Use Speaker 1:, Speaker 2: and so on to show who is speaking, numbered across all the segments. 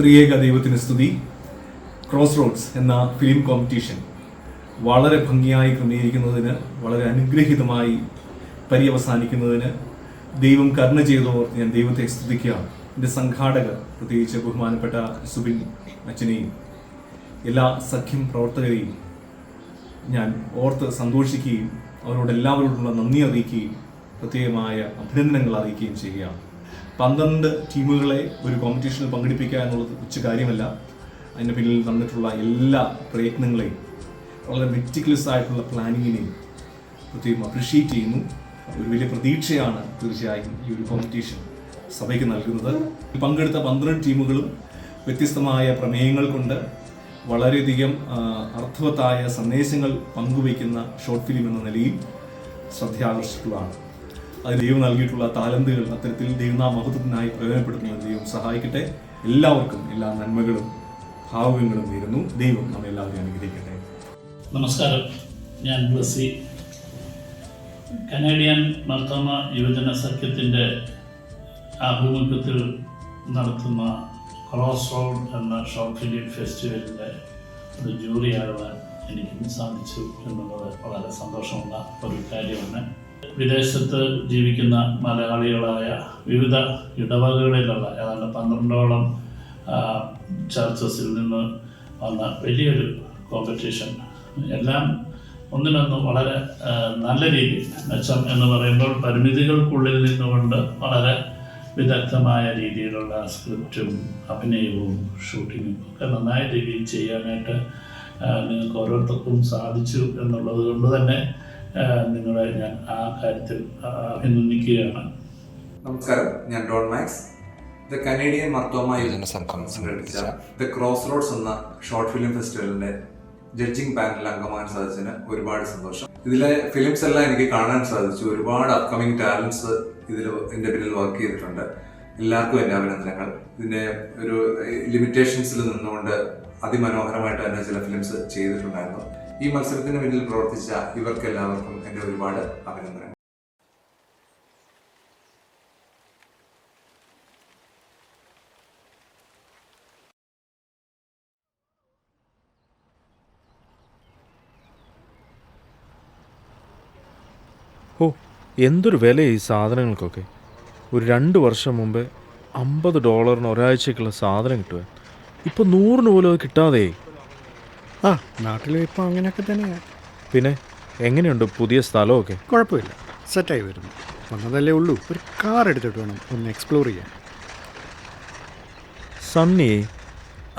Speaker 1: ത്രിയേക ദൈവത്തിന് സ്തുതി. ക്രോസ് റോഡ്സ് എന്ന ഫിലിം കോമ്പറ്റീഷൻ വളരെ ഭംഗിയായി ക്രമീകരിക്കുന്നതിന്, വളരെ അനുഗ്രഹീതമായി പര്യവസാനിക്കുന്നതിന് ദൈവം കരുണ ചെയ്തോർ ഞാൻ ദൈവത്തെ സ്തുതിക്കുകയാണ്. എൻ്റെ സംഘാടകർ, പ്രത്യേകിച്ച് ബഹുമാനപ്പെട്ട സുബിൻ അച്ഛനെയും എല്ലാ സഖ്യം പ്രവർത്തകരെയും ഞാൻ ഓർത്ത് സന്തോഷിക്കുകയും അവരോട് എല്ലാവരോടുള്ള നന്ദി അറിയിക്കുകയും പ്രത്യേകമായ അഭിനന്ദനങ്ങൾ അറിയിക്കുകയും ചെയ്യുകയാണ്. 12 ടീമുകളെ ഒരു കോമ്പറ്റീഷനിൽ പങ്കെടുപ്പിക്കുക എന്നുള്ളത് ഉച്ച കാര്യമല്ല. അതിൻ്റെ പിന്നിൽ നടന്നിട്ടുള്ള എല്ലാ പ്രയത്നങ്ങളെയും, വളരെ മെറ്റിക്കുലസ് ആയിട്ടുള്ള പ്ലാനിങ്ങിനെയും പ്രത്യേകം അപ്രിഷ്യേറ്റ് ചെയ്യുന്നു. ഒരു വലിയ പ്രതീക്ഷയാണ് തീർച്ചയായും ഈ ഒരു കോമ്പറ്റീഷൻ സഭയ്ക്ക് നൽകുന്നത്. പങ്കെടുത്ത 12 ടീമുകളും വ്യത്യസ്തമായ പ്രമേയങ്ങൾ കൊണ്ട് വളരെയധികം അർത്ഥവത്തായ സന്ദേശങ്ങൾ പങ്കുവയ്ക്കുന്ന ഷോർട്ട് ഫിലിം എന്ന നിലയിൽ ശ്രദ്ധയാകർഷിക്കുകയാണ്. അതിന് ദൈവം നൽകിയിട്ടുള്ള താലന്തുകൾ അത്തരത്തിൽ ദൈവനാമഹത്വത്തിനായി പ്രയോജനപ്പെടുത്തുന്നതിന് ദൈവം സഹായിക്കട്ടെ. എല്ലാവർക്കും എല്ലാ നന്മകളും ഭാവുകങ്ങളും നേരുന്നു. ദൈവം നമ്മെല്ലാവരെയും അനുഗ്രഹിക്കട്ടെ.
Speaker 2: നമസ്കാരം, ഞാൻ ബ്ലസ്സി. കനേഡിയൻ മർത്തോമ യുവജന സഖ്യത്തിൻ്റെ ആഭിമുഖ്യത്തിൽ നടത്തുന്ന ക്രോസ് റോഡ് എന്ന ഷോർട്ട് ഫിലിം ഫെസ്റ്റിവലിൻ്റെ ഒരു ജൂറിയാകാൻ എനിക്ക് സാധിച്ചു എന്നുള്ളത് വളരെ സന്തോഷമുള്ള ഒരു കാര്യമാണ്. വിദേശത്ത് ജീവിക്കുന്ന മലയാളികളായ വിവിധ ഇടവകകളിലുള്ള ഏതാണ്ട് 12ഓളം ചർച്ചസിൽ നിന്ന് വന്ന വലിയൊരു കോമ്പറ്റീഷൻ, എല്ലാം ഒന്നിനൊന്ന് വളരെ നല്ല രീതിയിൽ, മെച്ചം എന്ന് പറയുമ്പോൾ പരിമിതികൾക്കുള്ളിൽ നിന്നുകൊണ്ട് വളരെ വിദഗ്ധമായ രീതിയിലുള്ള സ്ക്രിപ്റ്റും അഭിനയവും ഷൂട്ടിങ്ങും ഒക്കെ നന്നായ രീതിയിൽ ചെയ്യാനായിട്ട് നിങ്ങൾക്ക് ഓരോരുത്തർക്കും സാധിച്ചു എന്നുള്ളത് കൊണ്ട് തന്നെ നിങ്ങളെ ഞാൻ ആ കാര്യത്തിൽ അഭിനന്ദിക്കുകയാണ്.
Speaker 3: നമസ്കാരം, ഞാൻ ഡോൺ മാക്സ്. ദ കനേഡിയൻ മർത്തോമ യുവജന സംഘം സംഘടിപ്പിച്ച ദ ക്രോസ് റോഡ്സ് എന്ന ഷോർട്ട് ഫിലിം ഫെസ്റ്റിവലിന്റെ ജഡ്ജിംഗ് പാനലിൽ അംഗമാകാൻ സാധിച്ചതിന് ഒരുപാട് സന്തോഷം. ഇതിലെ ഫിലിംസ് എല്ലാം എനിക്ക് കാണാൻ സാധിച്ചു. ഒരുപാട് അപ്കമിങ് ടാലൻസ് ഇതിന്റെ പിന്നിൽ വർക്ക് ചെയ്തിട്ടുണ്ട്. എല്ലാവർക്കും എൻ്റെ അഭിനന്ദനങ്ങൾ. ഇതിന്റെ ഒരു ലിമിറ്റേഷൻസിൽ നിന്നുകൊണ്ട് അതിമനോഹരമായിട്ട് തന്നെ ചില ഫിലിംസ് ചെയ്തിട്ടുണ്ടായിരുന്നു. ഈ മത്സരത്തിന് പിന്നിൽ പ്രവർത്തിച്ച ഇവർക്ക് എല്ലാവർക്കും എൻ്റെ ഒരുപാട് അഭിനന്ദനങ്ങൾ.
Speaker 4: ഓ, എന്തൊരു വില ഈ സാധനങ്ങൾക്കൊക്കെ. ഒരു 2 വർഷം മുമ്പേ $50 ഒരാഴ്ചക്കുള്ള സാധനം കിട്ടുക. ഇപ്പോൾ 100 പോലും അത് കിട്ടാതെ.
Speaker 5: നാട്ടിലും ഇപ്പോൾ അങ്ങനെയൊക്കെ തന്നെയാണ്.
Speaker 4: പിന്നെ എങ്ങനെയുണ്ട് പുതിയ സ്ഥലമൊക്കെ?
Speaker 5: കുഴപ്പമില്ല, സെറ്റായി വരുന്നു. വന്നതല്ലേ ഉള്ളൂ. ഒരു കാർ എടുത്തിട്ട് വേണം ഒന്ന് എക്സ്പ്ലോർ ചെയ്യാൻ.
Speaker 4: സണ്ണിയെ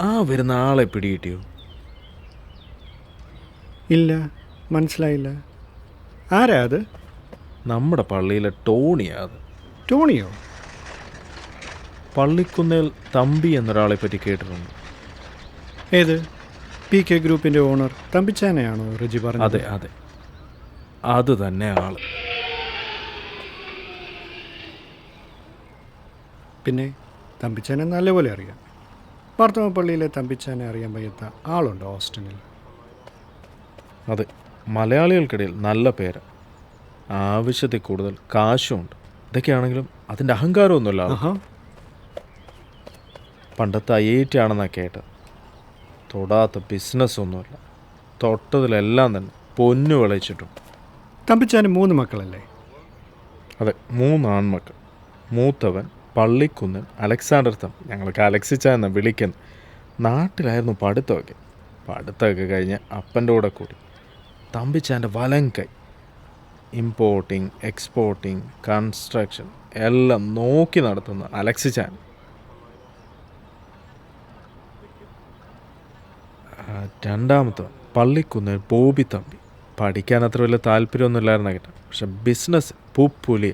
Speaker 4: ആ വരുന്ന ആളെ പിടികിട്ടിയോ?
Speaker 5: ഇല്ല, മനസ്സിലായില്ല. ആരാ അത്?
Speaker 4: നമ്മുടെ പള്ളിയിലെ ടോണിയാ അത്.
Speaker 5: ടോണിയോ?
Speaker 4: പള്ളിക്കുന്നേൽ തമ്പി എന്നൊരാളെ പറ്റി കേട്ടിട്ടുണ്ട്.
Speaker 5: ഏത്? PK ഗ്രൂപ്പിൻ്റെ ഓണർ തമ്പിച്ചാനെയാണോ റജി പറഞ്ഞത്?
Speaker 4: അതെ അതെ, അത് തന്നെ ആള്.
Speaker 5: പിന്നെ തമ്പിച്ചാനെ നല്ലപോലെ അറിയാം. മാർത്തോമ പള്ളിയിലെ തമ്പിച്ചാനെ അറിയാൻ വയ്യാത്ത ആളുണ്ടോ ഓസ്റ്റിനിൽ?
Speaker 4: അതെ, മലയാളികൾക്കിടയിൽ നല്ല പേര്, ആവശ്യത്തിൽ കൂടുതൽ കാശുമുണ്ട്. ഇതൊക്കെയാണെങ്കിലും അതിൻ്റെ അഹങ്കാരമൊന്നുമില്ല. പണ്ടത്തെ IIT ആണെന്നാണ് കേട്ടത്. തൊടാത്ത ബിസിനസ്സൊന്നുമില്ല, തൊട്ടതിലെല്ലാം തന്നെ പൊന്നു വിളയിച്ചിട്ടുണ്ട്.
Speaker 5: തമ്പിച്ചാന് 3 മക്കളല്ലേ?
Speaker 4: അതെ, 3 ആൺമക്കൾ. മൂത്തവൻ പള്ളിക്കുന്നൻ അലക്സാണ്ടർ തമ്പി, ഞങ്ങൾക്ക് അലക്സിച്ച എന്ന് വിളിക്കുന്നത്. നാട്ടിലായിരുന്നു പഠിത്തമൊക്കെ കഴിഞ്ഞ് അപ്പൻ്റെ കൂടെ കൂടി തമ്പിച്ചാൻ്റെ വലം കൈ. ഇമ്പോർട്ടിങ്, എക്സ്പോർട്ടിങ്, കൺസ്ട്രക്ഷൻ എല്ലാം നോക്കി നടത്തുന്ന അലക്സിച്ചാൻ. രണ്ടാമത്തവൻ പള്ളിക്കുന്ന് ബോബി തമ്പി. പഠിക്കാൻ അത്ര വലിയ താല്പര്യമൊന്നുമില്ലായിരുന്നു കേട്ടോ. പക്ഷെ ബിസിനസ് പുലി,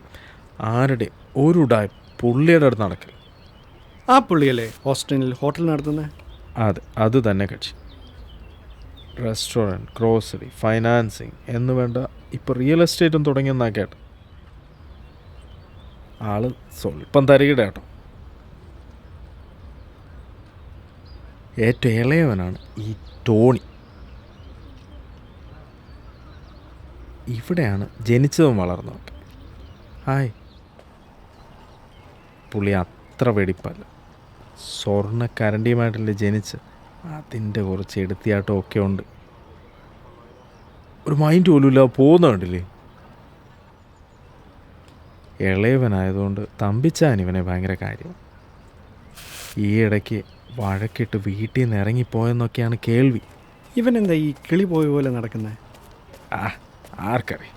Speaker 4: ആരുടെ ഒരു ഉടായ്പ പുള്ളിയുടെ അടുത്ത് നടക്കില്ല.
Speaker 5: ആ പുള്ളിയല്ലേ ഓസ്റ്റിനിൽ ഹോട്ടൽ നടത്തുന്നത്?
Speaker 4: അതെ, അത് തന്നെ കക്ഷി. റെസ്റ്റോറൻറ്റ്, ഗ്രോസറി, ഫൈനാൻസിങ് എന്ന് വേണ്ട ഇപ്പോൾ റിയൽ എസ്റ്റേറ്റും തുടങ്ങിയെന്നാണ് കേട്ടോ. ആള് സ്വല്പം തരികിട കേട്ടോ. ഏറ്റവും ഇളയവനാണ് ഈ ടോണി. ഇവിടെയാണ് ജനിച്ചതും വളർന്നതൊക്കെ. ഹായ്. പുള്ളി അത്ര വെടിപ്പല്ല. സ്വർണ്ണ കരണ്ടിയുമായിട്ടല്ലേ ജനിച്ച്. അതിൻ്റെ കുറച്ച് എടുത്തിയാട്ടം ഒക്കെ ഉണ്ട്. ഒരു മൈൻഡ് പോലും ഇല്ല, പോകുന്ന കണ്ടില്ലേ. ഇളയവനായതുകൊണ്ട് തമ്പിച്ചാൻ ഇവനെ ഭയങ്കര കാര്യം. ഈ ഇടയ്ക്ക് വഴക്കിട്ട് വീട്ടിൽ നിന്ന് ഇറങ്ങിപ്പോയെന്നൊക്കെയാണ് കേൾവി.
Speaker 5: ഇവനെന്താ ഈ കിളി പോയ പോലെ നടക്കുന്നത്?
Speaker 4: ആർക്കറിയാം.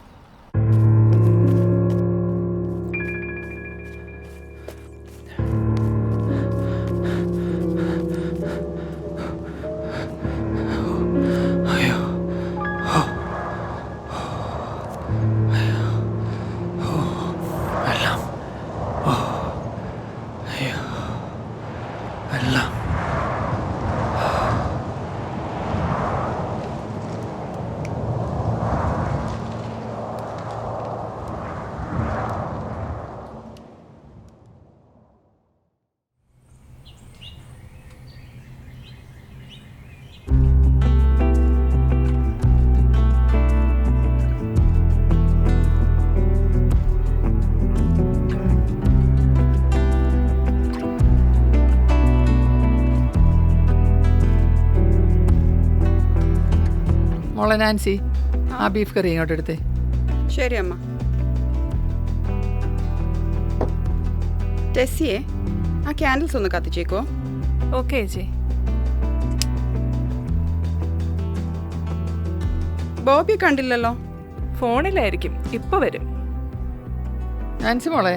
Speaker 6: മോളെ നാൻസി, ആ ബീഫ് കറി ഇങ്ങോട്ട് എടുത്തേ.
Speaker 7: ശരി അമ്മ. ടെസ്സിയെ, ആ ക്യാൻഡിൽസ് ഒന്ന് കത്തിച്ചേക്കോ.
Speaker 8: ഓക്കെ ചേച്ചി.
Speaker 7: ബോബി കണ്ടില്ലല്ലോ.
Speaker 8: ഫോണിലായിരിക്കും, ഇപ്പൊ വരും.
Speaker 6: നാൻസി മോളെ,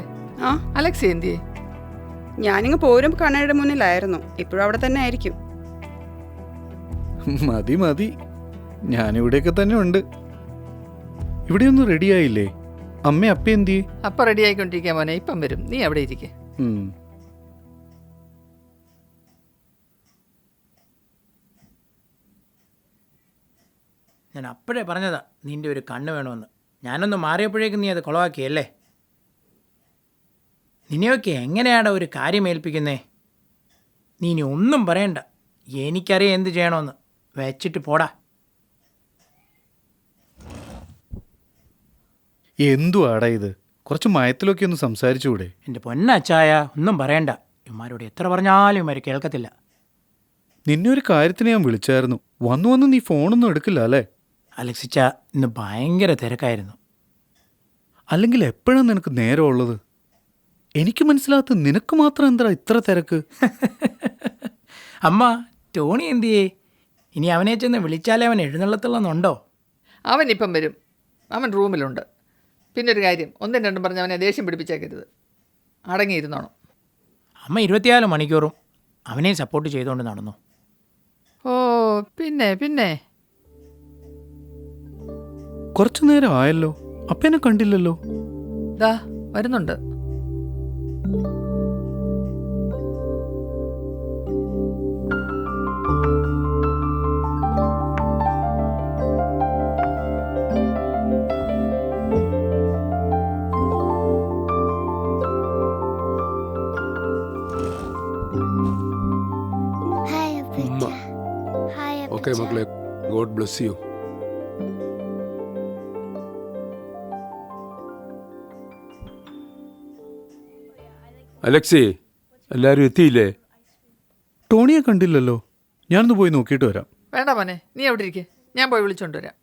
Speaker 7: ആ
Speaker 6: അലക്സി എന്തിയേ?
Speaker 7: ഞാനിങ്ങ് പോരും കണ്ണയുടെ മുന്നിലായിരുന്നു. ഇപ്പോഴും അവിടെ തന്നെ ആയിരിക്കും.
Speaker 5: മതി മതി, ഞാനിവിടെയൊക്കെ തന്നെ ഉണ്ട്. ഇവിടെയൊന്നും റെഡിയായില്ലേ? അമ്മ അപ്പ എന്തിയേ?
Speaker 6: അപ്പം റെഡി ആയിക്കൊണ്ടിരിക്കാൻ മോനെ, ഇപ്പം വരും. നീ അവിടെ ഇരിക്കേ.
Speaker 9: ഞാൻ അപ്പോഴേ പറഞ്ഞതാ നിൻ്റെ ഒരു കണ്ണ് വേണമെന്ന്. ഞാനൊന്ന് മാറിയപ്പോഴേക്കും നീ അത് കുളവാക്കിയല്ലേ. നിന്നെയൊക്കെ എങ്ങനെയാണ് ഒരു കാര്യം ഏൽപ്പിക്കുന്നേ? നീ ഇനി ഒന്നും പറയണ്ട, എനിക്കറിയാം എന്ത് ചെയ്യണമെന്ന്. വെച്ചിട്ട് പോടാ.
Speaker 5: എന്തുവാടാ ഇത്? കുറച്ച് മയത്തിലൊക്കെ ഒന്ന് സംസാരിച്ചുകൂടെ?
Speaker 9: എൻ്റെ പൊന്നച്ചായ, ഒന്നും പറയണ്ട. ഇവന്മാരോട് എത്ര പറഞ്ഞാലും ഇവന്മാർ കേൾക്കത്തില്ല.
Speaker 5: നിന്നെ ഒരു കാര്യത്തിന് ഞാൻ വിളിച്ചായിരുന്നു. വന്നു നീ ഫോണൊന്നും എടുക്കില്ല അല്ലേ?
Speaker 9: അലക്സിച്ച, ഇന്ന് ഭയങ്കര തിരക്കായിരുന്നു.
Speaker 5: അല്ലെങ്കിൽ എപ്പോഴാണ് നിനക്ക് നേരമുള്ളത്? എനിക്ക് മനസ്സിലാത്ത നിനക്ക് മാത്രം എന്താ ഇത്ര തിരക്ക്?
Speaker 9: അമ്മ, ടോണി എന്തിയേ? ഇനി അവനെ ചെന്ന് വിളിച്ചാലേ അവൻ എഴുന്നള്ളത്തുള്ളന്നുണ്ടോ?
Speaker 6: അവൻ ഇപ്പം വരും. അവൻ റൂമിലുണ്ട്. പിന്നെ ഒരു കാര്യം, ഒന്നും രണ്ടും പറഞ്ഞ് അവനെ ദേഷ്യം പിടിപ്പിച്ചേക്കരുത്. അടങ്ങിയിരുന്നോണം.
Speaker 9: അമ്മ 24 മണിക്കൂറും അവനെ സപ്പോർട്ട് ചെയ്തുകൊണ്ട് നടന്നു.
Speaker 6: ഓ പിന്നെ
Speaker 5: കുറച്ചു നേരം ആയല്ലോ, അപ്പനെ കണ്ടില്ലല്ലോ.
Speaker 6: ദാ വരുന്നുണ്ട്.
Speaker 10: ഓക്കെ മക്കളെ, ഗോഡ് ബ്ലെസ് യു. അലക്സി, എല്ലാവരും എത്തിയില്ലേ?
Speaker 5: ടോണിയെ കണ്ടില്ലല്ലോ. ഞാനൊന്ന് പോയി നോക്കിയിട്ട് വരാം.
Speaker 6: വേണ്ട മോനെ, നീ അവിടെ ഇരിക്കേ. ഞാൻ പോയി വിളിച്ചോണ്ട് വരാം.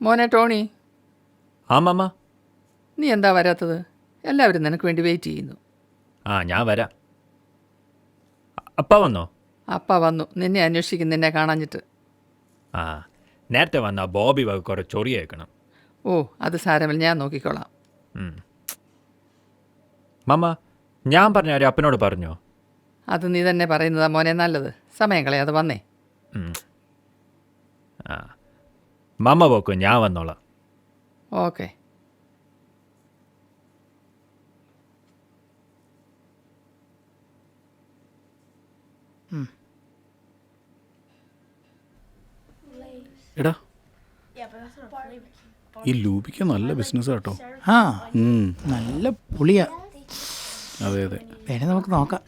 Speaker 6: മോനെ ടോണി.
Speaker 11: ആ മാമ.
Speaker 6: നീ എന്താ വരാത്തത്? എല്ലാവരും നിനക്ക് വേണ്ടി വെയിറ്റ് ചെയ്യുന്നു.
Speaker 11: ഞാൻ വരാം. അപ്പ വന്നോ?
Speaker 6: അപ്പ വന്നു, നിന്നെ അന്വേഷിക്കും, നിന്നെ കാണാഞ്ഞിട്ട്.
Speaker 11: നേരത്തെ വന്ന ബോബി വക കുറെ ചൊറി കേൾക്കണം.
Speaker 6: ഓ, അത് സാരമില്ല, ഞാൻ നോക്കിക്കോളാം.
Speaker 11: മാമ, ഞാൻ പറഞ്ഞ കാര്യം അപ്പനോട് പറഞ്ഞോ?
Speaker 6: അത് നീ തന്നെ പറയുന്നതാ മോനെ നല്ലത്. സമയം കളയാതെ വന്നേ.
Speaker 11: മമ്മ പോക്കും, ഞാൻ വന്നോളാം.
Speaker 6: ഓക്കെ.
Speaker 5: എടാ, ഈ ലൂബിക്ക് നല്ല ബിസിനസ് കേട്ടോ.
Speaker 9: നല്ല പുളിയാ.
Speaker 5: അതെ അതെ,
Speaker 9: വേണേ നമുക്ക് നോക്കാം.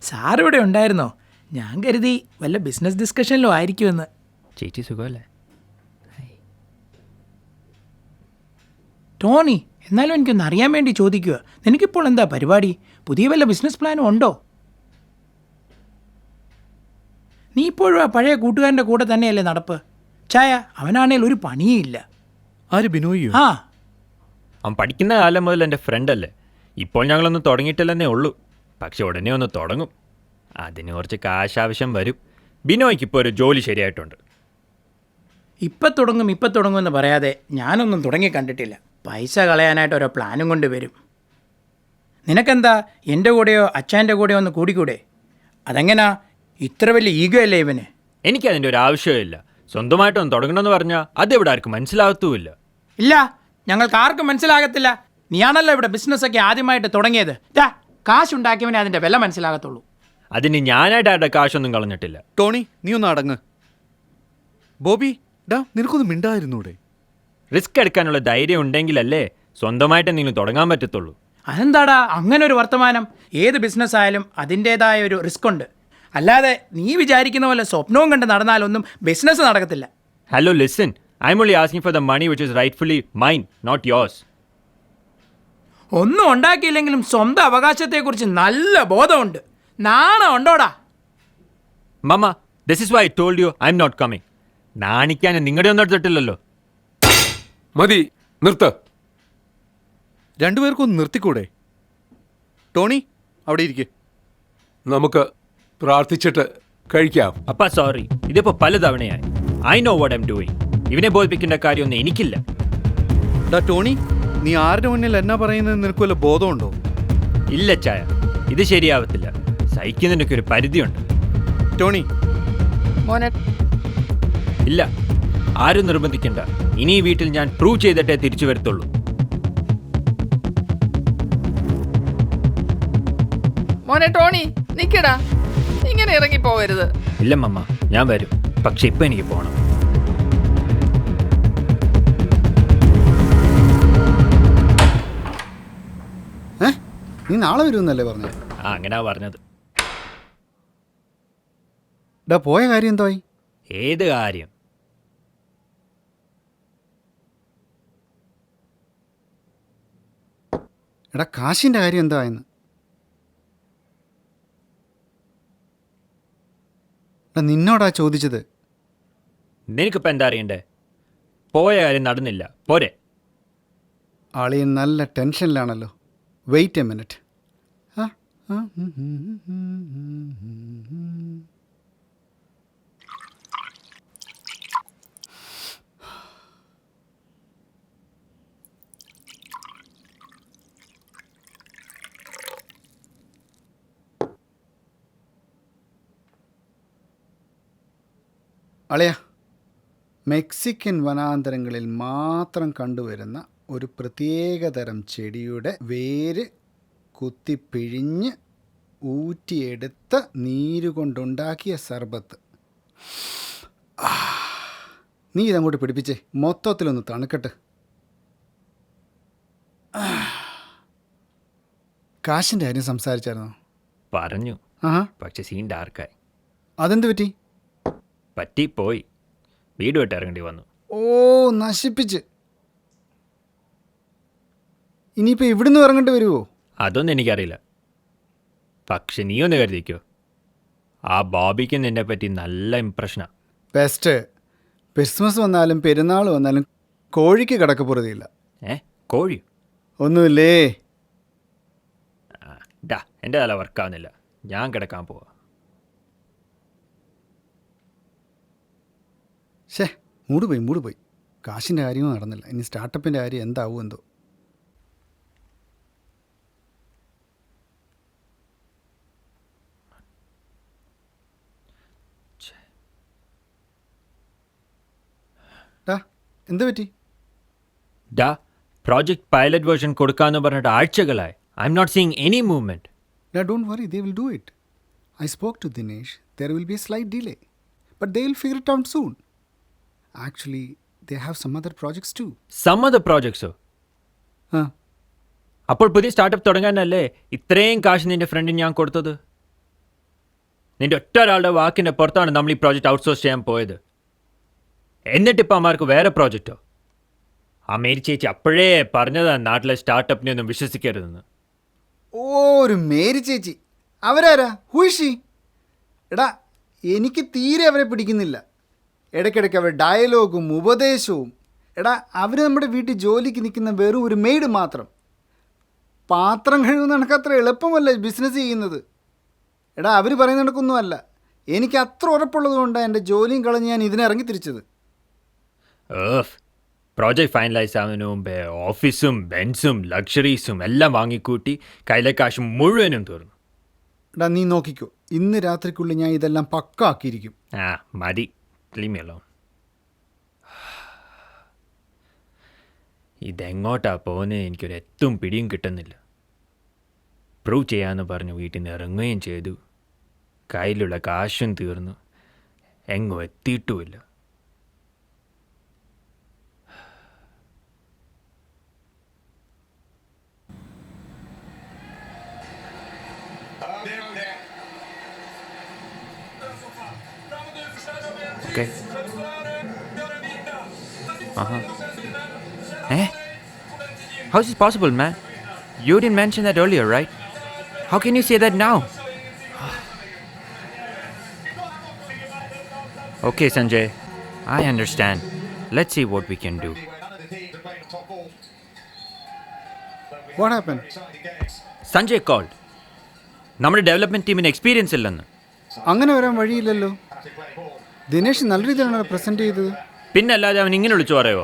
Speaker 9: സാറിവിടെ ഉണ്ടായിരുന്നോ? ഞാൻ കരുതി വല്ല ബിസിനസ് ഡിസ്കഷനിലും ആയിരിക്കുമെന്ന്.
Speaker 11: ചേച്ചി സുഖമല്ലേ?
Speaker 9: ടോണി, എന്നാലും എനിക്കൊന്ന് അറിയാൻ വേണ്ടി ചോദിക്കുക, നിനക്കിപ്പോൾ എന്താ പരിപാടി? പുതിയ വല്ല ബിസിനസ് പ്ലാനും ഉണ്ടോ? നീ ഇപ്പോഴും ആ പഴയ കൂട്ടുകാരൻ്റെ കൂടെ തന്നെയല്ലേ നടപ്പ്? ചായ, അവനാണേൽ ഒരു പണിയില്ല.
Speaker 4: ആര് ബിനോയിയോ?
Speaker 9: ആ,
Speaker 11: അവൻ പഠിക്കുന്ന കാലം മുതൽ എൻ്റെ ഫ്രണ്ടല്ലേ. ഇപ്പോൾ ഞങ്ങളൊന്നും തുടങ്ങിയിട്ടില്ലെന്നേ ഉള്ളൂ. പക്ഷെ ഉടനെ ഒന്ന് തുടങ്ങും. അതിന് കുറച്ച് കാശ് ആവശ്യം വരും. ബിനോയ്ക്ക് ഇപ്പോൾ ഒരു ജോലി ശരിയായിട്ടുണ്ട്.
Speaker 9: ഇപ്പം തുടങ്ങും എന്ന് പറയാതെ ഞാനൊന്നും തുടങ്ങി കണ്ടിട്ടില്ല. പൈസ കളയാനായിട്ട് ഓരോ പ്ലാനും കൊണ്ട് വരും. നിനക്കെന്താ എൻ്റെ കൂടെയോ അച്ഛൻ്റെ കൂടെയോ ഒന്ന് കൂടിക്കൂടെ? അതെങ്ങനാ? ഇത്ര വലിയ ഈഗോ അല്ലേ ഇവന്?
Speaker 11: എനിക്കതിൻ്റെ ഒരു ആവശ്യമില്ല. സ്വന്തമായിട്ടൊന്ന് തുടങ്ങണമെന്ന് പറഞ്ഞാൽ അതെവിടെ ആർക്കും മനസ്സിലാകത്തുമില്ല.
Speaker 9: ഇല്ല, ഞങ്ങൾക്ക് ആർക്കും മനസ്സിലാകത്തില്ല. നീയാണല്ലോ ഇവിടെ ബിസിനസ്സൊക്കെ ആദ്യമായിട്ട് തുടങ്ങിയത്. കാശുണ്ടാക്കിയവനെ അതിൻ്റെ വില മനസ്സിലാകത്തുള്ളൂ.
Speaker 11: അതിന് ഞാനായിട്ട് ആരുടെ കാശൊന്നും കളഞ്ഞിട്ടില്ല.
Speaker 4: ടോണി, നീ ഒന്ന് അടങ്ങ്. ബോബി, നിനക്കൊന്ന് മിണ്ടായിരുന്നൂടെ?
Speaker 11: റിസ്ക് എടുക്കാനുള്ള ധൈര്യം ഉണ്ടെങ്കിലല്ലേ സ്വന്തമായിട്ട് എന്തെങ്കിലും തുടങ്ങാൻ പറ്റത്തുള്ളൂ.
Speaker 9: അതെന്താടാ അങ്ങനെ ഒരു വർത്തമാനം? ഏത് ബിസിനസ് ആയാലും അതിൻ്റേതായ ഒരു റിസ്ക് ഉണ്ട്. അല്ലാതെ നീ വിചാരിക്കുന്ന പോലെ സ്വപ്നവും കണ്ട് നടന്നാലൊന്നും ബിസിനസ് നടക്കത്തില്ല.
Speaker 11: Hello listen, I'm only asking for the money which is rightfully mine, not yours.
Speaker 9: ഒന്നും ഉണ്ടാക്കിയില്ലെങ്കിലും സ്വന്തം അവകാശത്തെക്കുറിച്ച് നല്ല ബോധമുണ്ട്. നാണം ഉണ്ടോടാ?
Speaker 11: Mama, this is why I told you I M not coming. നാണിക്കാൻ നിങ്ങളുടെ ഒന്നും എടുത്തിട്ടില്ലല്ലോ.
Speaker 10: മതി, നിർത്ത്.
Speaker 4: രണ്ടുപേർക്കൊന്ന് നിർത്തിക്കൂടെ? ടോണി, അവിടെ ഇരിക്കെ.
Speaker 10: നമുക്ക് പ്രാർത്ഥിച്ചിട്ട് കഴിക്കാം.
Speaker 11: അപ്പാ സോറി, ഇതിപ്പോൾ പലതവണയായി. I know what I'm doing. ഇവനെ ബോധിപ്പിക്കേണ്ട കാര്യമൊന്നും എനിക്കില്ല.
Speaker 4: ടോണി, നീ ആരുടെ മുന്നിൽ എന്നാ പറയുന്നത് നിനക്ക് വല്ല ബോധമുണ്ടോ?
Speaker 11: ഇല്ല ചായ, ഇത് ശരിയാവത്തില്ല. സഹിക്കുന്നതിനൊക്കെ ഒരു പരിധിയുണ്ട്.
Speaker 4: ടോണി,
Speaker 6: മോനെ
Speaker 11: ഇല്ല, ആരും നിർബന്ധിക്കണ്ട. ഇനി ഈ വീട്ടിൽ ഞാൻ പ്രൂവ് ചെയ്തിട്ടേ തിരിച്ചു വരത്തുള്ളൂ.
Speaker 6: മോനെ ടോണി, നിക്കടാ, ഇങ്ങനെ ഇറങ്ങി പോവരുത്.
Speaker 11: ഇല്ല മമ്മ, ഞാൻ വരും. പക്ഷെ ഇപ്പം എനിക്ക് പോകണം.
Speaker 5: നീ നാളെ വരുമെന്നല്ലേ പറഞ്ഞത്?
Speaker 11: ആ, അങ്ങനെയാ പറഞ്ഞത്.
Speaker 5: പോയ കാര്യം എന്തായി?
Speaker 11: ഏത് കാര്യം?
Speaker 5: കാശിൻ്റെ കാര്യം എന്തായെന്ന്? നിന്നോടാ ചോദിച്ചത്.
Speaker 11: നിനക്കിപ്പോൾ എന്താ അറിയണ്ടേ? പോയ കാര്യം നടന്നില്ല, പോരെ?
Speaker 5: ആളിയൻ നല്ല ടെൻഷനിലാണല്ലോ. Wait a minute. അളിയ, മെക്സിക്കൻ വനാന്തരങ്ങളിൽ മാത്രം കണ്ടുവരുന്ന ഒരു പ്രത്യേകതരം ചെടിയുടെ വേര് കുത്തിപ്പിഴിഞ്ഞ് ഊറ്റിയെടുത്ത നീരുകൊണ്ടുണ്ടാക്കിയ സർബത്ത്. നീ ഇതങ്ങോട്ട് പിടിപ്പിച്ചേ, മൊത്തത്തിലൊന്ന് തണുക്കട്ടെ. കാശിൻ്റെ കാര്യം സംസാരിച്ചായിരുന്നോ?
Speaker 11: പറഞ്ഞു, പക്ഷെ സീൻ ഡാർക്കായി.
Speaker 5: അതെന്ത് പറ്റി?
Speaker 11: പറ്റിപ്പോയി. വീട് വിട്ട് ഇറങ്ങേണ്ടി വന്നു.
Speaker 5: ഓ, നശിപ്പിച്ച്. ഇനിയിപ്പോൾ ഇവിടുന്ന് ഇറങ്ങേണ്ടി വരുമോ?
Speaker 11: അതൊന്നും എനിക്കറിയില്ല. പക്ഷെ നീ ഒന്ന് കരുതിക്കോ, ആ ബോബിക്ക് നിന്നെ പറ്റി നല്ല ഇംപ്രഷനാണ്.
Speaker 5: ബെസ്റ്റ്. ക്രിസ്മസ് വന്നാലും പെരുന്നാൾ വന്നാലും കോഴിക്ക് കിടക്കപ്പുറതിയില്ല.
Speaker 11: കോഴി
Speaker 5: ഒന്നുമില്ലേ?
Speaker 11: എൻ്റെ തല വർക്കാവുന്നില്ല, ഞാൻ കിടക്കാൻ പോവാ.
Speaker 5: മൂട് പോയി. കാശിൻ്റെ കാര്യവും നടന്നില്ല. ഇനി സ്റ്റാർട്ടപ്പിൻ്റെ കാര്യം എന്താവും എന്തോ. എന്ത് പറ്റി?
Speaker 11: പ്രോജക്ട് പൈലറ്റ് വേർഷൻ കൊടുക്കാന്ന് പറഞ്ഞിട്ട് ആഴ്ചകളായി. I M not seeing any movement.
Speaker 5: Don't worry, they will do it. I spoke to Dinesh. There will be a slight delay, but they will figure it out soon. Actually, they have some other projects too.
Speaker 11: Some other projects? അപ്പോൾ പുതിയ startup തുടങ്ങാനല്ലേ ഇത്രയും കാശ് നിന്റെ ഫ്രണ്ടിന് ഞാൻ കൊടുത്തത്? നിന്റെ ഒറ്റ ഒരാളുടെ വാക്കിൻ്റെ പുറത്താണ് നമ്മൾ ഈ പ്രോജക്റ്റ് ഔട്ട്സോഴ്സ് ചെയ്യാൻ പോയത്. എന്നിട്ടിപ്പോൾ അമ്മമാർക്ക് വേറെ പ്രോജക്റ്റോ? ആ മേരി ചേച്ചി അപ്പോഴേ പറഞ്ഞതാ നാട്ടിലെ സ്റ്റാർട്ടപ്പിനെ ഒന്നും വിശ്വസിക്കരുതെന്ന്.
Speaker 5: ഓ, ഒരു മേരി ചേച്ചി. അവരാരാ? ഹുഷി? എടാ, എനിക്ക് തീരെ അവരെ പിടിക്കുന്നില്ല. ഇടയ്ക്കിടയ്ക്ക് അവർ ഡയലോഗും ഉപദേശവും. എടാ, അവർ നമ്മുടെ വീട്ടിൽ ജോലിക്ക് നിൽക്കുന്ന വെറും ഒരു മെയ്ഡ് മാത്രം. പാത്രം കഴുകുന്ന കണക്ക് അത്ര എളുപ്പമല്ല ബിസിനസ് ചെയ്യുന്നത്. എടാ, അവർ പറയുന്ന കണക്കൊന്നുമല്ല. എനിക്ക് അത്ര ഉറപ്പുള്ളത് കൊണ്ടാണ് എൻ്റെ ജോലിയും കളഞ്ഞ് ഞാൻ ഇതിനിറങ്ങി തിരിച്ചത്.
Speaker 11: പ്രോജക്റ്റ് ഫൈനലൈസ് ആവുന്നതിന് മുമ്പേ ഓഫീസും ബെൻസും ലക്ഷറീസും എല്ലാം വാങ്ങിക്കൂട്ടി കയ്യിലെ കാശ് മുഴുവനും തീർന്നു.
Speaker 5: എടാ, നീ നോക്കിക്കോ, ഇന്ന് രാത്രിക്കുള്ളിൽ ഞാൻ ഇതെല്ലാം പക്ക ആക്കിയിരിക്കും.
Speaker 11: മതി, ലീമിയല്ലോ. ഇതെങ്ങോട്ടാ പോകുന്നത് എനിക്കൊരു എത്തും പിടിയും കിട്ടുന്നില്ല. പ്രൂവ് ചെയ്യാമെന്ന് പറഞ്ഞ് വീട്ടിൽ നിന്ന് ഇറങ്ങുകയും ചെയ്തു. കയ്യിലുള്ള കാശും തീർന്നു. എങ്ങും എത്തിയിട്ടുമില്ല. Okay. How is this possible, man? You didn't mention that earlier, right? How can you say that now? Okay, Sanjay. I understand. Let's see what we can do.
Speaker 5: What happened?
Speaker 11: Sanjay called. നമ്മുടെ development ടീമിന് experience ഇല്ലെന്ന്.
Speaker 5: അങ്ങനെ വരാൻ വഴിയില്ലല്ലോ. ദിനേഷ് നല്ല രീതിയിലാണ് present ചെയ്തത്.
Speaker 11: പിന്നെ അല്ലാതെ അവൻ ഇങ്ങനെ വിളിച്ചു പറയുമോ?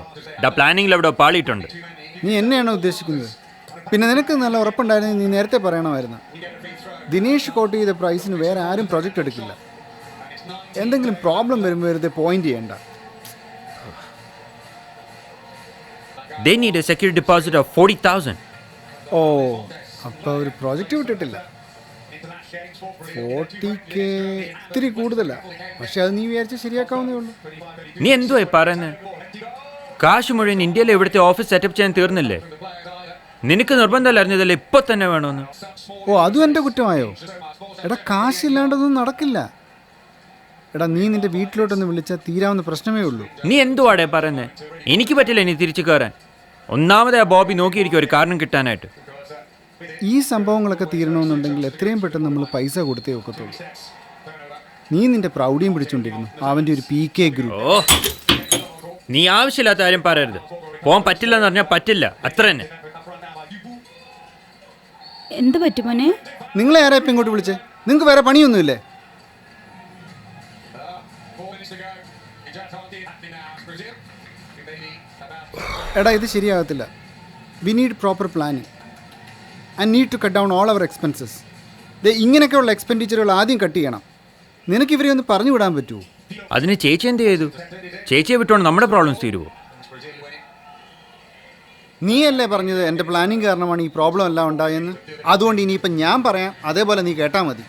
Speaker 11: പ്ലാനിങ്ങിൽ എവിടെ പാളിയിട്ടുണ്ട്.
Speaker 5: നീ എന്നെയാണോ ഉദ്ദേശിക്കുന്നത്? പിന്നെ നിനക്ക് നല്ല ഉറപ്പുണ്ടായിരുന്നു, നീ നേരത്തെ പറയണമായിരുന്നു. ദിനേഷ് കോട്ട് ചെയ്ത പ്രൈസിന് വേറെ ആരും പ്രൊജക്റ്റ് എടുക്കില്ല. എന്തെങ്കിലും പ്രോബ്ലം വരുമ്പോൾ വെറുതെ പോയിന്റ് ചെയ്യണ്ട.
Speaker 11: They need a security deposit of 40,000.
Speaker 5: ഓ, അപ്പോൾ ഒരു പ്രോജക്റ്റ് വിട്ടിട്ടില്ല. 40K ഇത്തിരി കൂടുതലാണ്. പക്ഷെ അത് നീ വിചാരിച്ച് ശരിയാക്കാവുന്നേ ഉള്ളൂ.
Speaker 11: നീ എന്തുവാ പറയുന്നത്? കാശ് മുഴുവൻ ഇന്ത്യയിലെ ഇവിടുത്തെ ഓഫീസ് സെറ്റപ്പ് ചെയ്യാൻ തീർന്നില്ലേ? നിനക്ക് നിർബന്ധമല്ല അറിഞ്ഞതല്ലേ ഇപ്പോൾ തന്നെ വേണമെന്ന്?
Speaker 5: ഓ, അതും എൻ്റെ കുറ്റമായോ? എടാ, കാശില്ലാണ്ടൊന്നും നടക്കില്ല. എടാ, നീ നിന്റെ വീട്ടിലോട്ടൊന്ന് വിളിച്ചാൽ തീരാവുന്ന പ്രശ്നമേ ഉള്ളൂ.
Speaker 11: നീ എന്തുവാടേ പറയുന്നത്? എനിക്ക് പറ്റില്ല ഇനി തിരിച്ചു കയറാൻ. ഒന്നാമതേ ആ ബോബി നോക്കിയിരിക്കും ഒരു കാരണം കിട്ടാനായിട്ട്.
Speaker 5: ഈ സംഭവങ്ങളൊക്കെ തീരണമെന്നുണ്ടെങ്കിൽ എത്രയും പെട്ടെന്ന് നമ്മൾ പൈസ കൊടുത്തേ ഒക്കത്തുള്ളൂ. നീ നിന്റെ പ്രൗഢിയും പിടിച്ചുകൊണ്ടിരുന്നു അവൻ്റെ ഒരു PK ഗ്രൂപ്പ്.
Speaker 11: ഓ, നീ ആവശ്യമില്ലാത്ത കാര്യം പറയരുത്. പോകാൻ പറ്റില്ല എന്ന് പറഞ്ഞാൽ പറ്റില്ല, അത്ര തന്നെ.
Speaker 7: എന്ത് പറ്റുമോനെ?
Speaker 5: നിങ്ങളെ ആരാ ഇപ്പം ഇങ്ങോട്ട് വിളിച്ചേ? നിങ്ങൾക്ക് വേറെ പണിയൊന്നുമില്ലേ? എടാ, ഇത് ശരിയാകത്തില്ല. We need proper planning and need to cut down all our expenses. ഇങ്ങനെയൊക്കെയുള്ള എക്സ്പെൻഡിച്ചറുകൾ ആദ്യം കട്ട് ചെയ്യണം. നിനക്ക് ഇവരെ ഒന്ന് പറഞ്ഞു വിടാൻ പറ്റുമോ?
Speaker 11: അതിന് ചേച്ചി എന്ത് ചെയ്തു? ചേച്ചിയെ വിട്ടോണ്ട് നമ്മുടെ പ്രോബ്ലംസ് തീരുവോ?
Speaker 5: നീയല്ലേ പറഞ്ഞത് എൻ്റെ പ്ലാനിങ് കാരണമാണ് ഈ പ്രോബ്ലം എല്ലാം ഉണ്ടായെന്ന്. അതുകൊണ്ട് ഇനിയിപ്പം ഞാൻ പറയാം, അതേപോലെ നീ കേട്ടാൽ മതി.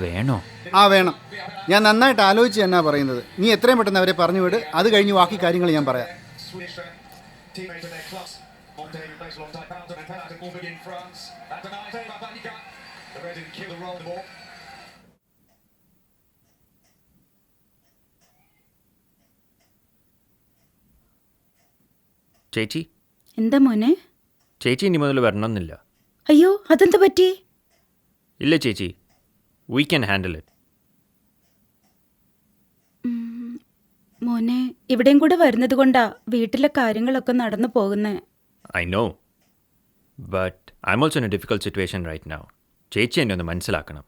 Speaker 11: വേണോ?
Speaker 5: വേണം. ഞാൻ നന്നായിട്ട് ആലോചിച്ച് എന്നാ പറയുന്നത്. നീ എത്രയും പെട്ടെന്ന് അവരെ പറഞ്ഞു വിട്. അത് കഴിഞ്ഞ് ബാക്കി കാര്യങ്ങൾ ഞാൻ പറയാം.
Speaker 11: ചേച്ചി,
Speaker 7: എന്താ മോനെ?
Speaker 11: ചേച്ചി ഇനി മുതൽ വരണമെന്നില്ല.
Speaker 7: അയ്യോ, അതെന്താ പറ്റി?
Speaker 11: ഇല്ല ചേച്ചി, വി ക്യാൻ ഹാൻഡിൽ ഇറ്റ്.
Speaker 7: മോനെ, ഇവിടെയും കൂടെ വരുന്നത് കൊണ്ടാ വീട്ടിലെ കാര്യങ്ങളൊക്കെ നടന്നു പോകുന്നേ.
Speaker 11: I know, but I am also in a difficult situation right now. ചേച്ചി എന്നെ ഒന്ന് മനസ്സിലാക്കണം.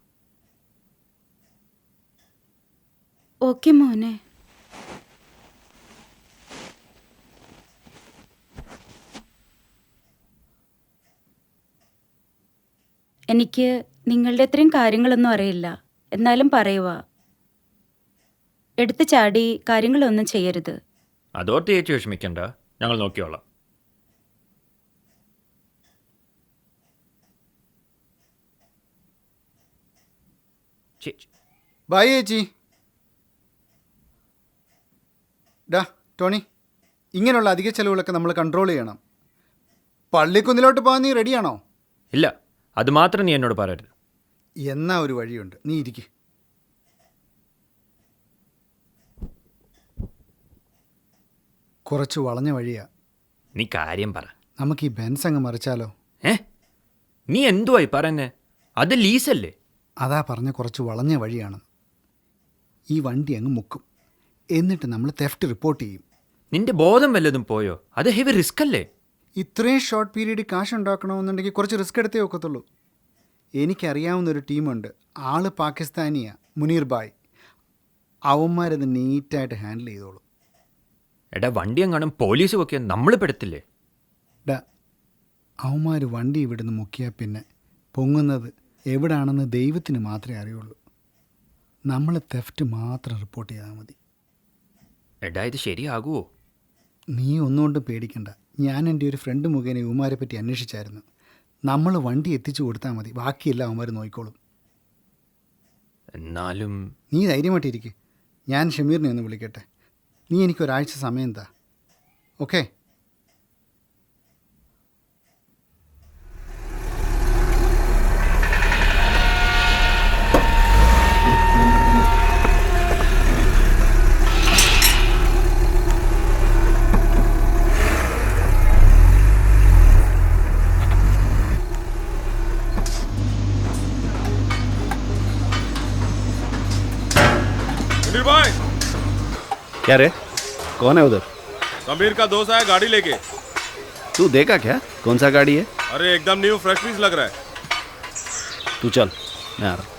Speaker 7: ഓക്കെ മോനെ. എനിക്ക് നിങ്ങളുടെ അത്രയും കാര്യങ്ങളൊന്നും അറിയില്ല. എന്നാലും പറയുക, എടുത്ത് ചാടി കാര്യങ്ങളൊന്നും ചെയ്യരുത്.
Speaker 11: അതോർത്ത് ചേച്ചി വിഷമിക്കണ്ട, ഞങ്ങൾ നോക്കിയോളാം. ചേച്ചി,
Speaker 5: ബൈ ചേച്ചി. ഡാ ടോണി, ഇങ്ങനെയുള്ള അധിക ചെലവുകളൊക്കെ നമ്മൾ കൺട്രോൾ ചെയ്യണം. പള്ളിക്കുന്നിലോട്ട് പോകാൻ നീ റെഡിയാണോ?
Speaker 11: ഇല്ല, അത് മാത്രം നീ എന്നോട് പറയരുത്.
Speaker 5: എന്നാ ഒരു വഴിയുണ്ട്, നീ ഇരിക്ക്. കുറച്ച് വളഞ്ഞ വഴിയാ.
Speaker 11: നീ കാര്യം പറ.
Speaker 5: നമുക്ക് ഈ ബെൻസ് അങ്ങ് മറിച്ചാലോ?
Speaker 11: നീ എന്തുവായി പറയുന്നേ? അത് ലീസല്ലേ?
Speaker 5: അതാ പറഞ്ഞ കുറച്ച് വളഞ്ഞ വഴിയാണ്. ഈ വണ്ടി അങ്ങ് മുക്കും, എന്നിട്ട് നമ്മൾ തെഫ്റ്റ് റിപ്പോർട്ട് ചെയ്യും.
Speaker 11: നിന്റെ ബോധം വല്ലതും പോയോ? അത് ഹെവി റിസ്ക് അല്ലേ?
Speaker 5: ഇത്രയും ഷോർട്ട് പീരീഡ് കാശ് ഉണ്ടാക്കണമെന്നുണ്ടെങ്കിൽ കുറച്ച് റിസ്ക് എടുത്തേ ഒക്കത്തുള്ളൂ. എനിക്കറിയാവുന്നൊരു ടീമുണ്ട്, ആള് പാകിസ്ഥാനിയാ, മുനീർ ബായ്. അവന്മാരത് നീറ്റായിട്ട് ഹാൻഡിൽ ചെയ്തോളൂ.
Speaker 11: എടാ വണ്ടി എങ്ങാനും പോലീസ് ഒക്കെ നമ്മൾ പെടത്തില്ലേ?
Speaker 5: ഡാ, അവന്മാർ വണ്ടി ഇവിടുന്ന് മുക്കിയാൽ പിന്നെ പൊങ്ങുന്നത് എവിടാണെന്ന് ദൈവത്തിന് മാത്രമേ അറിയുള്ളൂ. നമ്മൾ തെഫ്റ്റ് മാത്രം റിപ്പോർട്ട് ചെയ്താൽ മതി.
Speaker 11: എടാ ഇത് ശരിയാകുമോ?
Speaker 5: നീ ഒന്നുകൊണ്ടും പേടിക്കണ്ട. ഞാൻ എൻ്റെ ഒരു ഫ്രണ്ട് മുഖേന ഇവന്മാരെ പറ്റി അന്വേഷിച്ചായിരുന്നു. നമ്മൾ വണ്ടി എത്തിച്ചു കൊടുത്താൽ മതി, ബാക്കിയെല്ലാം അവന്മാർ നോക്കിക്കോളും.
Speaker 11: എന്നാലും
Speaker 5: നീ ധൈര്യമായിട്ടിരിക്കും. ഞാൻ ഷമീറിനെ ഒന്ന് വിളിക്കട്ടെ. നീ എനിക്കൊരാഴ്ച സമയം എന്താ? ഓക്കെ?
Speaker 12: क्या रे, कौन है उधर?
Speaker 13: समीर का दोस्त आया गाड़ी लेके।
Speaker 12: तू देखा क्या? कौन सा गाड़ी है?
Speaker 13: अरे एकदम न्यू फ्रेश पीस लग रहा है।
Speaker 12: तू चल, मैं आ रहा हूं।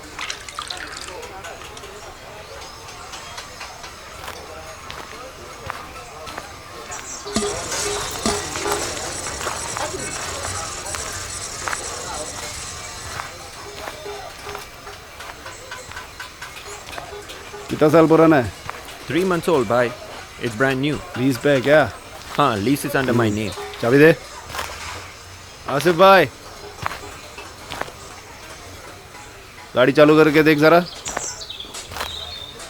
Speaker 12: कितना साल पुराना है?
Speaker 11: 3 months old, bhai. It's brand new.
Speaker 12: Lease पे है क्या?
Speaker 11: हाँ, lease is under my name.
Speaker 12: चाबी दे। आसिफ भाई, गाड़ी चालू करके देख जरा।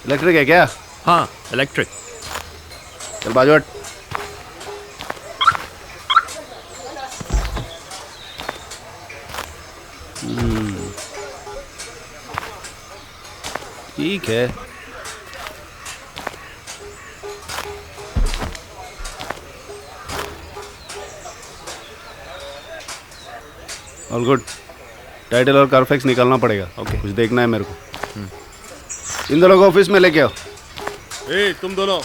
Speaker 12: इलेक्ट्रिक है क्या?
Speaker 11: हाँ, electric.
Speaker 12: चल बाजू हट। ठीक है। All good. टाइटल और कारफैक्स निकालना पड़ेगा। ओके, कुछ देखना है मेरे को। इन दोनों को ऑफिस में लेके आओ।
Speaker 13: ए तुम दोनों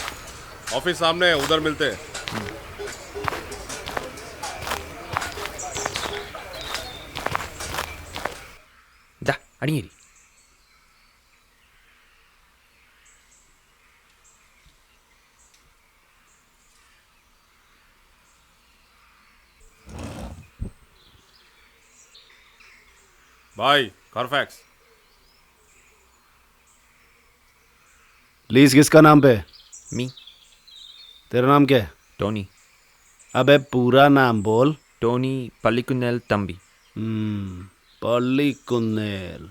Speaker 13: ऑफिस सामने है, उधर मिलते हैं।
Speaker 11: ദാ അടിയേരി.
Speaker 13: भाई कारफैक्स।
Speaker 12: लीज किसका नाम पे है?
Speaker 11: मी.
Speaker 12: तेरा नाम क्या है?
Speaker 11: टोनी.
Speaker 12: अबे पूरा नाम बोल।
Speaker 11: टोनी पल्लिकुन्नेल तंबी.
Speaker 12: पल्लिकुन्नेल।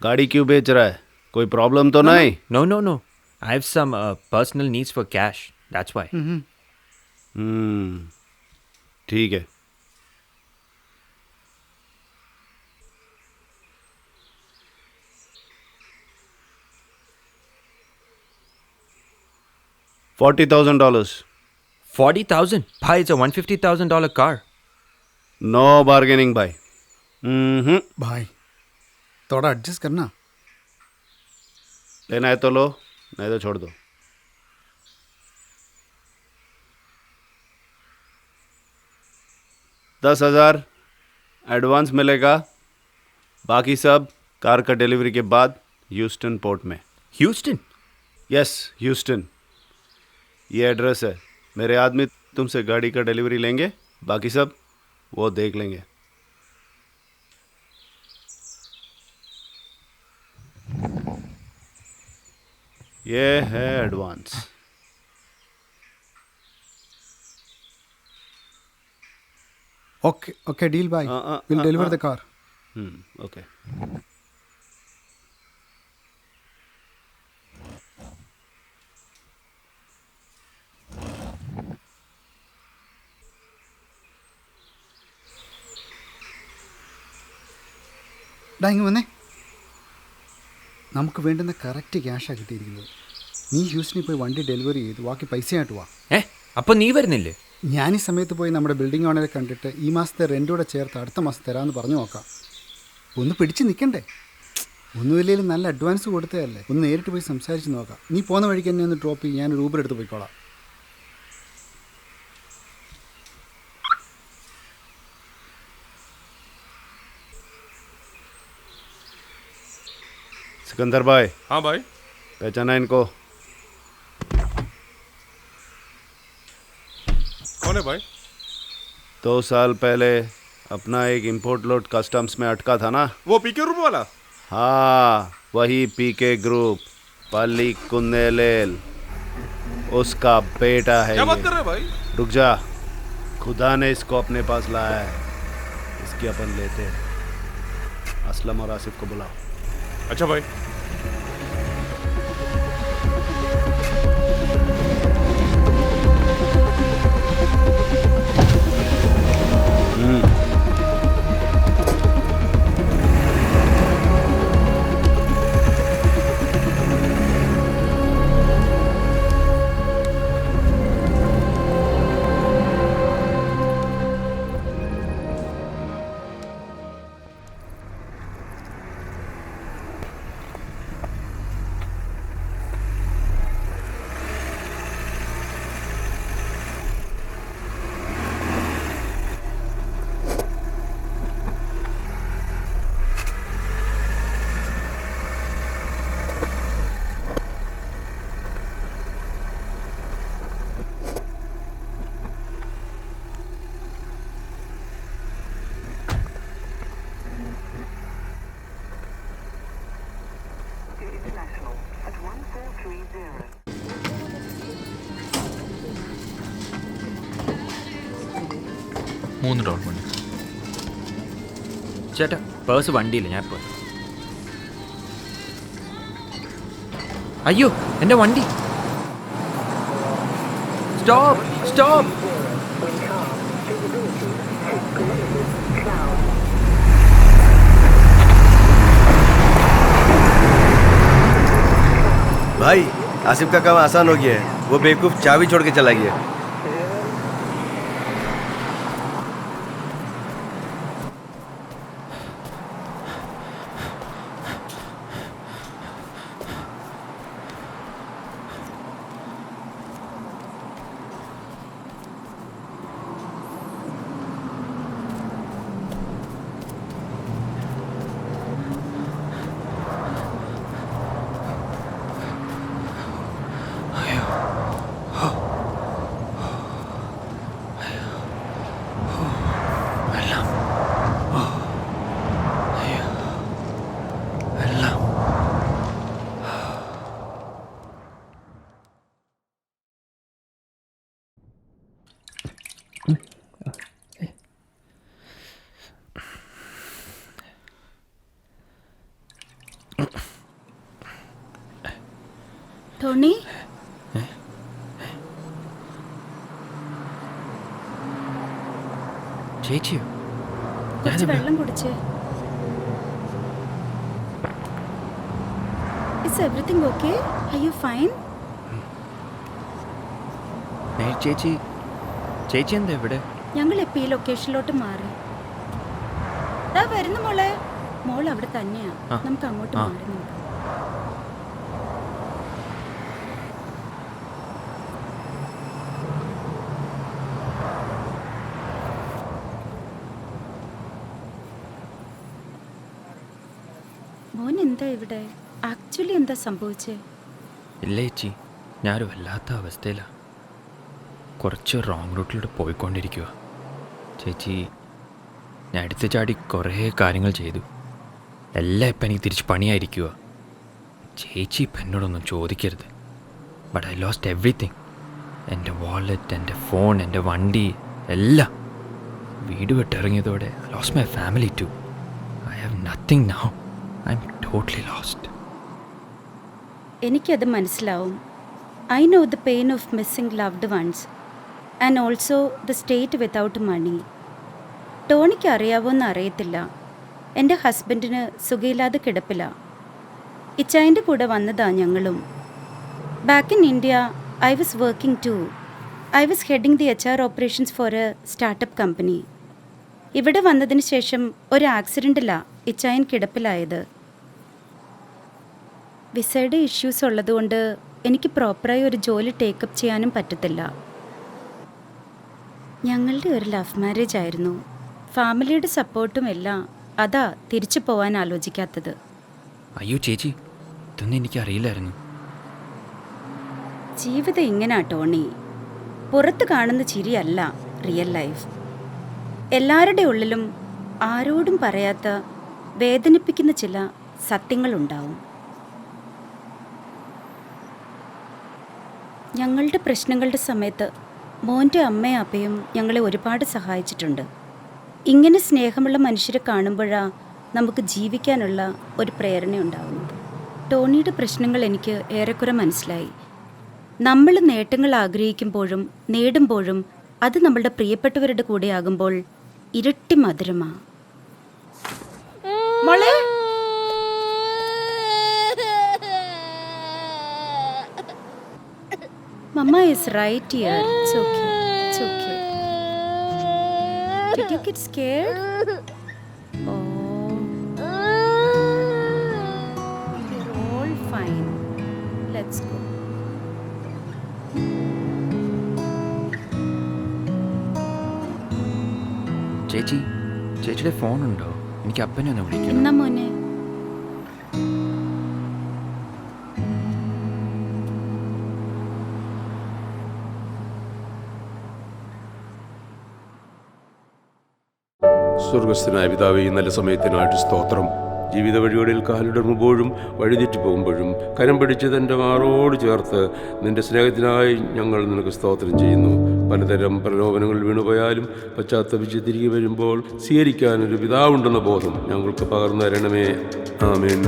Speaker 12: गाड़ी क्यों बेच रहा है? कोई प्रॉब्लम तो नहीं?
Speaker 11: No, no, no. I have some personal needs for cash. That's why.
Speaker 12: ठीक है। $40,000।
Speaker 11: 40,000? Bhai, it's a $150,000 car.
Speaker 12: No bargaining भाई।
Speaker 5: भाई थोड़ा एडजस्ट करना।
Speaker 12: लेना है तो लो, नहीं तो छोड़ दो। $10,000 एडवांस मिलेगा, बाकी सब कार का डिलीवरी के बाद ह्यूस्टन पोर्ट में।
Speaker 11: ह्यूस्टन?
Speaker 12: Yes, Houston. ये एड्रेस है। मेरे आदमी तुमसे गाड़ी का डिलीवरी लेंगे, बाकी सब वो देख लेंगे। ये है एडवांस।
Speaker 5: ओके ओके, डील भाई। Will deliver the car.
Speaker 12: Okay.
Speaker 5: ഡാ ഇങ്ങ് വന്നേ. നമുക്ക് വേണ്ടുന്ന കറക്റ്റ് ക്യാഷാണ് കിട്ടിയിരിക്കുന്നത്. നീ ഹ്യൂസ്റ്റണിൽ പോയി വണ്ടി ഡെലിവറി ചെയ്തു, ബാക്കി പൈസയായിട്ട് വാ.
Speaker 11: അപ്പോൾ നീ വരുന്നില്ലേ?
Speaker 5: ഞാൻ ഈ സമയത്ത് പോയി നമ്മുടെ ബിൽഡിംഗ് ഓണറെ കണ്ടിട്ട് ഈ മാസത്തെ റെൻ്റൂടെ ചേർത്ത് അടുത്ത മാസം തരാമെന്ന് പറഞ്ഞു നോക്കാം. ഒന്ന് പിടിച്ച് നിൽക്കണ്ടേ? ഒന്നുമില്ലെങ്കിലും നല്ല അഡ്വാൻസ് കൊടുത്തതല്ലേ, ഒന്ന് നേരിട്ട് പോയി സംസാരിച്ച് നോക്കാം. നീ പോകുന്ന വഴിക്ക് തന്നെ ഒന്ന് ഡ്രോപ്പ് ചെയ്യും, ഞാൻ ഊബർ എടുത്ത് പോയിക്കോളാം.
Speaker 12: सिकंदर भाई।
Speaker 13: हाँ भाई।
Speaker 12: पहचाना इनको?
Speaker 13: कौन है भाई?
Speaker 12: 2 साल पहले अपना एक इंपोर्ट लोड कस्टम्स में अटका था ना,
Speaker 13: वो पीके रूम वाला?
Speaker 12: हाँ वही पीके ग्रुप, पल्ली कुंदेलेल, उसका बेटा है।
Speaker 13: क्या बात
Speaker 12: ये।
Speaker 13: कर रहे हैं भाई?
Speaker 12: रुक जा, खुदा ने इसको अपने पास लाया है, इसकी अपन लेते हैं। असलम और आसिफ को बुलाओ।
Speaker 13: अच्छा भाई।
Speaker 11: $3 ചേട്ടാ, പേഴ്സ് വണ്ടിയില്ല, ഞാൻ പോയി. അയ്യോ, എൻ്റെ വണ്ടി! Stop, stop!
Speaker 14: भाई आसिफ का काम आसान हो गया है, वो बेवकूफ़ चाबी छोड़ के चला गया।
Speaker 7: ടോണി,
Speaker 11: ചേച്ചിയോ?
Speaker 7: കുറച്ച് വെള്ളം കുടിച്ചേ. Is everything okay? Are you fine?
Speaker 11: ചേച്ചി, ചേച്ചി എന്താ ഇവിടെ?
Speaker 7: ഞങ്ങൾ ഇപ്പോൾ ഈ ലൊക്കേഷനിലോട്ട് മാറി. ദാ വരുന്നു മോളെ. മോൾ അവിടെ തന്നെയാ, നമുക്ക് അങ്ങോട്ട് മാറി നോക്കാം. മോൻ എന്താ ഇവിടെ? ആക്ച്വലി എന്താ സംഭവിച്ചേ?
Speaker 11: ഇല്ല ചേച്ചി, ഞാനൊരു വല്ലാത്ത അവസ്ഥയിലാണ്. കുറച്ച് റോങ് റൂട്ടിലൂടെ പോയിക്കൊണ്ടിരിക്കുക. ചേച്ചി, ഞാൻ എടുത്തു ചാടി കുറേ കാര്യങ്ങൾ ചെയ്തു. എല്ലാം ഇപ്പം എനിക്ക് തിരിച്ച് പണിയായിരിക്കുക. ചേച്ചി ഇപ്പം എന്നോടൊന്നും ചോദിക്കരുത്. But I lost everything. എൻ്റെ വാലറ്റ്, എൻ്റെ ഫോൺ, എൻ്റെ വണ്ടി എല്ലാം. വീട് വിട്ടിറങ്ങിയതോടെ I lost my family too. I have nothing now. I am totally lost.
Speaker 7: എനിക്കത് മനസ്സിലാവും. I know the pain of missing loved ones and also the state without money. ടോണിക്ക് അറിയാവോന്ന് അറിയത്തില്ല, എൻ്റെ ഹസ്ബൻഡിന് സുഖമില്ലാതെ കിടപ്പില്ല. ഇച്ചായൻ്റെ കൂടെ വന്നതാ ഞങ്ങളും. Back in India, I was working too. I was heading the HR operations for a startup company. ഇവിടെ വന്നതിന് ശേഷം ഒരു ആക്സിഡൻറ്റിലാണ് ഇച്ചായൻ കിടപ്പിലായത്. വിസയുടെ ഇഷ്യൂസ് ഉള്ളതുകൊണ്ട് എനിക്ക് പ്രോപ്പറായി ഒരു ജോലി ടേക്കപ്പ് ചെയ്യാനും പറ്റത്തില്ല. ഞങ്ങളുടെ ഒരു ലവ് മാരേജ് ആയിരുന്നു. ഫാമിലിയുടെ സപ്പോർട്ടും എല്ലാം അതാ തിരിച്ചു പോകാൻ ആലോചിക്കാത്തത്.
Speaker 11: അയ്യോ ചേച്ചി, ഇതൊന്നും എനിക്കറിയില്ലായിരുന്നു.
Speaker 7: ജീവിതം ഇങ്ങനാ ടോണി. പുറത്ത് കാണുന്ന ചിരിയല്ല റിയൽ ലൈഫ്. എല്ലാവരുടെ ഉള്ളിലും ആരോടും പറയാത്ത വേദനിപ്പിക്കുന്ന ചില സത്യങ്ങളുണ്ടാവും. ഞങ്ങളുടെ പ്രശ്നങ്ങളുടെ സമയത്ത് മോൻ്റെ അമ്മയും അപ്പയും ഞങ്ങളെ ഒരുപാട് സഹായിച്ചിട്ടുണ്ട്. ഇങ്ങനെ സ്നേഹമുള്ള മനുഷ്യരെ കാണുമ്പോഴാണ് നമുക്ക് ജീവിക്കാനുള്ള ഒരു പ്രേരണ ഉണ്ടാവുന്നത്. ടോണിയുടെ പ്രശ്നങ്ങൾ എനിക്ക് ഏറെക്കുറെ മനസ്സിലായി. നമ്മൾ നേട്ടങ്ങൾ ആഗ്രഹിക്കുമ്പോഴും നേടുമ്പോഴും അത് നമ്മളുടെ പ്രിയപ്പെട്ടവരുടെ കൂടെ ആകുമ്പോൾ ഇരട്ടി മധുരമാ.
Speaker 6: മോളെ
Speaker 7: Mama is right here. It's okay. It's okay. Did you get scared? Oh. We're all fine. Let's go.
Speaker 11: ചേച്ചി, ചേച്ചിയുടെ ഫോണുണ്ടോ? എനിക്ക് അപ്പനെ ഒന്ന് വിളിക്കണം.
Speaker 7: എന്നാ മോനെ.
Speaker 10: സ്വർഗസ്ഥനായ പിതാവേ, ഈ നല്ല സമയത്തിനായിട്ട് സ്തോത്രം. ജീവിത വഴികളിൽ കാലിടറുമ്പോഴും വഴിതെറ്റി പോകുമ്പോഴും കരം പിടിച്ച് തൻ്റെ മാറോട് ചേർത്ത് നിൻ്റെ സ്നേഹത്തിനായി ഞങ്ങൾ നിനക്ക് സ്തോത്രം ചെയ്യുന്നു. പലതരം പ്രലോഭനങ്ങൾ വീണുപോയാലും പശ്ചാത്തപിച്ച് തിരികെ വരുമ്പോൾ സ്വീകരിക്കാനൊരു പിതാവുണ്ടെന്ന ബോധം ഞങ്ങൾക്ക് പകർന്നു തരണമേ. ആമേൻ.